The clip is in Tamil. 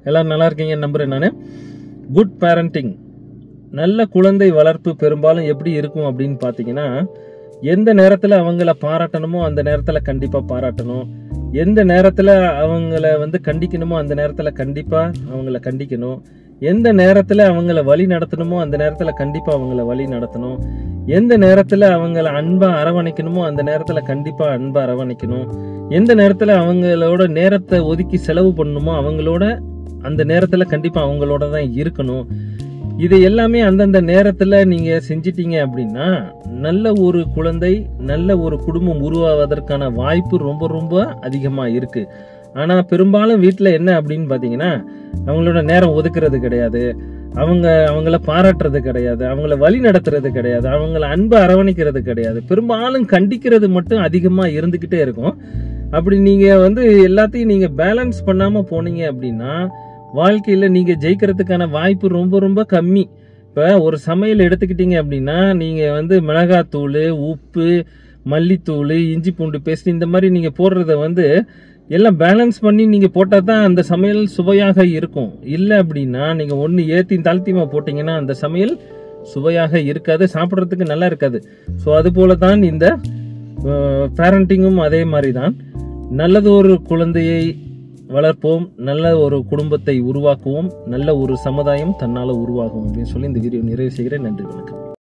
எல்லாரும் நல்லா இருக்கீங்கன்னு நம்புறேன் நான். குட் பேரண்டிங், நல்ல குழந்தை வளர்ப்பு பெரும்பாலும் எப்படி இருக்கும் அப்படின்னு பார்த்தீங்கன்னா, எந்த நேரத்தில் அவங்கள பாராட்டணுமோ அந்த நேரத்தில் கண்டிப்பாக பாராட்டணும், எந்த நேரத்தில் அவங்கள வந்து கண்டிக்கணுமோ அந்த நேரத்தில் கண்டிப்பாக அவங்கள கண்டிக்கணும், எந்த நேரத்தில் அவங்கள வழி நடத்தணுமோ அந்த நேரத்தில் கண்டிப்பாக அவங்கள வழி நடத்தணும், எந்த நேரத்தில் அவங்கள அன்பாக அரவணைக்கணுமோ அந்த நேரத்தில் கண்டிப்பாக அன்பாக அரவணைக்கணும், எந்த நேரத்தில் அவங்களோட நேரத்தை ஒதுக்கி செலவு பண்ணணுமோ அவங்களோட அந்த நேரத்தில் கண்டிப்பாக அவங்களோட தான் இருக்கணும். இது எல்லாமே அந்தந்த நேரத்தில் நீங்கள் செஞ்சிட்டீங்க அப்படின்னா நல்ல ஒரு குழந்தை, நல்ல ஒரு குடும்பம் உருவாவதற்கான வாய்ப்பு ரொம்ப ரொம்ப அதிகமாக இருக்குது. ஆனால் பெரும்பாலும் வீட்டில் என்ன அப்படின்னு பார்த்தீங்கன்னா, அவங்களோட நேரம் ஒதுக்குறது கிடையாது, அவங்கள பாராட்டுறது கிடையாது, அவங்கள வழி நடத்துறது கிடையாது, அவங்கள அன்பை அரவணைக்கிறது கிடையாது, பெரும்பாலும் கண்டிக்கிறது மட்டும் அதிகமாக இருந்துக்கிட்டே இருக்கும். அப்படி நீங்கள் வந்து எல்லாத்தையும் நீங்கள் பேலன்ஸ் பண்ணாமல் போனீங்க அப்படின்னா வாழ்க்கையில் நீங்கள் ஜெயிக்கிறதுக்கான வாய்ப்பு ரொம்ப ரொம்ப கம்மி. இப்போ ஒரு சமையல் எடுத்துக்கிட்டீங்க அப்படின்னா நீங்கள் வந்து மிளகாத்தூள், உப்பு, மல்லித்தூள், இஞ்சி பூண்டு பேஸ்ட் இந்த மாதிரி நீங்கள் போடுறத வந்து எல்லாம் பேலன்ஸ் பண்ணி நீங்கள் போட்டால் தான் அந்த சமையல் சுவையாக இருக்கும். இல்லை அப்படின்னா நீங்கள் ஒன்று ஏற்றி தாழ்த்தியமாக போட்டிங்கன்னா அந்த சமையல் சுவையாக இருக்காது, சாப்பிட்றதுக்கு நல்லா இருக்காது. ஸோ அதுபோல தான் இந்த பேரண்டிங்கும் அதே மாதிரி தான். நல்லது ஒரு குழந்தையை வளர்ப்போம், நல்ல ஒரு குடும்பத்தை உருவாக்குவோம், நல்ல ஒரு சமுதாயம் தன்னால் உருவாகும் அப்படின்னு சொல்லி இந்த வீடியோ நிறைவு செய்கிறேன். நன்றி, வணக்கம்.